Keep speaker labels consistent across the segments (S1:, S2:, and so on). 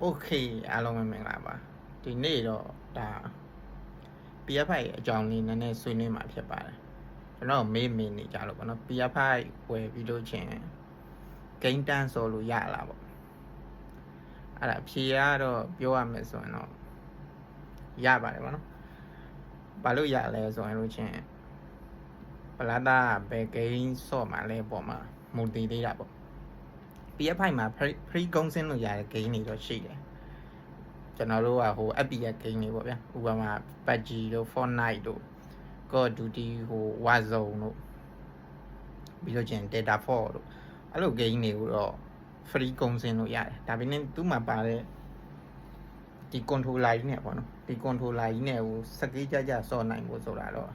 S1: โอเคအားလုံးပဲမင်္ဂလာပါဒီနေ့တော့ဒါ PFI အကြောင်းလေးနည်းနည်းဆွေးနွေးမှာဖြစ်ပါတယ်ကျွန်တော်မေးနေကြလို့ပေါ့နော် PFI ဝယ်ပြီးလို့ချင်းဂိမ်းတန်းဆိုလို့ရလားပေါ့အဲ့ဒါဖြေရတော့ပြောရမယ်ဆိုရင်တော့ရပါတယ်ပေါ့နော်ဘာလို့ရလဲဆိုရင်လို့ချင်းပလာတာဘယ်ဂိမ်းဆော့မှာလဲပေါ့မှာမူတည်သေးတာပေါ့ PFI မှာ free ကုန်းစင်းလို့ရတဲ့ဂိမ်းတွေတော့ရှိတယ်ကျွန်တော်တို့ကဟို FPS game တွေပေါ့ဗျာဥပမာ PUBG တို့ Fortnite တို့ Call of Duty ဟို Warzone တို့ပြီးတော့ကျင် Data 4တို့အဲ့လို game တွေကိုတော့ free ကုန်စင်လို့ရတယ်ဒါပေမဲ့သူ့မှာပါတဲ့ဒီ controller ကြီးနဲ့ပေါ့နော်ဒီ controller ကြီးနဲ့ဟိုစကေးကြဆော့နိုင်ဖို့ဆိုတာတော့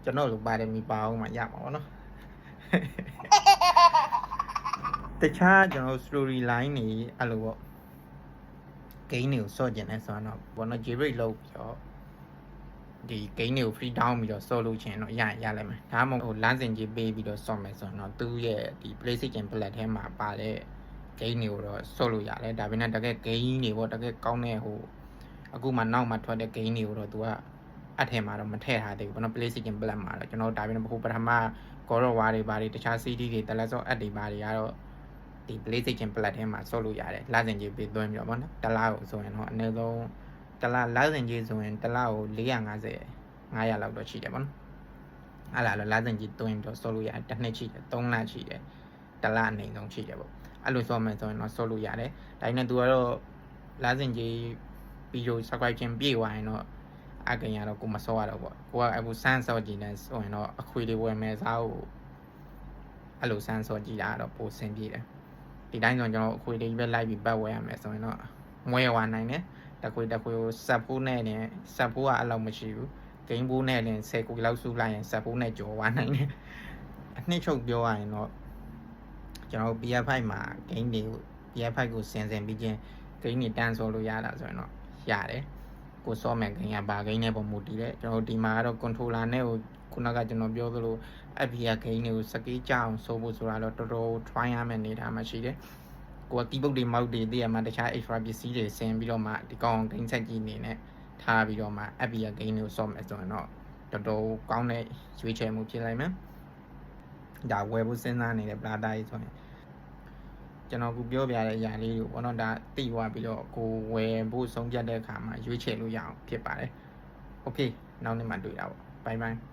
S1: ကျွန်တော်တို့ပါတယ်မိပါအောင်မှရမှာပေါ့နော်တခြားကျွန်တော် story line တွေအဲ့လိုပေါ့ဂိမ်းတွေကိုဆော့ကျင်နေဆိုတော့ဘောနော် jailbreak လုပ်ပြီးတော့ဒီ game တွေကို free down ပြီးတော့ဆော့လို့ချင်တော့ရလိုက်မယ်ဒါမှမဟုတ်ဟိုလမ်းစဉ်ကြီးပေးပြီးတော့ဆော့မယ်ဆိုတော့သူ့ရဲ့ဒီ PlayStation Plus ထဲမှာပါတဲ့ game တွေကိုတော့ဆော့လို့ရတယ်ဒါပေမဲ့တကယ် game တွေပေါ့တကယ်ကောင်းတဲ့ဟိုအခုမှနောက်မှထွက်တဲ့ game တွေကိုတော့သူကအထက်မှာတော့မထည့်ထားသေးဘူးဘောနော် PlayStation Plus မှာတော့ကျွန်တော်ဒါပေမဲ့ဟိုပထမ God of War တွေဘာတွေတခြား CD တွေ The Last of Us တွေဘာတွေကတော့ဒီ PlayStation Plus ထဲမှာဆော့လို့ရတယ်လစဉ်ကြီးပေးသွင်းပြီးတော့ဗောနော်တလားကိုဆိုရင်တော့အနည်းဆုံးတလားလစဉ်ကြီးဆိုရင်တလားကို450 500လောက်တော့ရှိတယ်ဗောနော်အဲ့လားလစဉ်ကြီးသွင်းပြီးတော့ဆော့လို့ရတယ်တစ်နှစ်ရှိတယ်3လရှိတယ်တလားအနေဆုံးရှိတယ်ဗောအဲ့လိုဆော့မယ်ဆိုရင်တော့ဆော့လို့ရတယ်ဒါပေမဲ့သူကတော့လစဉ်ကြီးပြီးတော့ subscribe ခြင်းပြည့်သွားရင်တော့အကင်ရတော့ကိုမဆော့ရတော့ဗောကိုကအခုစမ်းဆော့ကြည့်နေဆိုရင်တော့အခွေတွေဝယ်မယ်စားကိုအဲ့လိုစမ်းဆော့ကြည့်တာတော့ပိုဆင်ပြေတယ်ဒီတိုင်းဆိုကျွန်တော်အခွေလေးပဲလိုက်ပြီးပတ်ဝဲရမယ်ဆိုရင်တော့မွဲဝါနိုင်တယ်တခွေကိုစပ်ဖို့နဲ့စပ်ဖို့ကအဲ့လောက်မရှိဘူးဂိမ်းဖို့နဲ့လည်း10ခုလောက်စုလိုက်ရင်စပ်ဖို့နဲ့ကြော်ဝါနိုင်တယ်အနှစ်ချုပ်ပြောရရင်တော့ကျွန်တော် PFI မှာဂိမ်းတွေကို PFI ကိုဆင်ပြီးချင်းဂိမ်းတွေတန်းဆောလို့ရတာဆိုရင်တော့ရတယ်ကိုဆော့မယ်ဂိမ်းကဘာဂိမ်းနဲ့ပုံမူတည်တယ်ကျွန်တော်ဒီမှာကတော့ controller နဲ့ကိုခုနကကျွန်တော်ပြောသလို FPS ဂိမ်းတွေကိုစကေးကြအောင်ဆိုဖို့ဆိုတာတော့တော်တော် try ရမယ်နေတာမှရှိတယ်ကိုက keyboard တွေ mouse တွေတည်းရမှာတခြား extra ပစ္စည်းတွေဆင်ပြီးတော့မှဒီကောင်ဂိမ်းဆက်ကြီးနေနဲ့ထားပြီးတော့မှ FPS ဂိမ်းတွေကိုဆော့မယ်ဆိုရင်တော့တော်တော်ကောင်းတဲ့ရွေးချယ်မှုဖြစ်လိုက်မယ်ဒါဝယ်ဖို့စဉ်းစားနေတဲ့ plata ကြီးဆိုရင်ကျွန်တော်ခုပြောပြတဲ့အရာလေးကိုဘောနော်ဒါတိသွားပြီးတော့ကိုဝယ်ဖို့ဆုံးဖြတ်တဲ့အခါမှာရွေးချယ်လို့ရအောင်ဖြစ်ပါတယ် okay နောက်နေ့မှတွေ့တာပေါ့ bye bye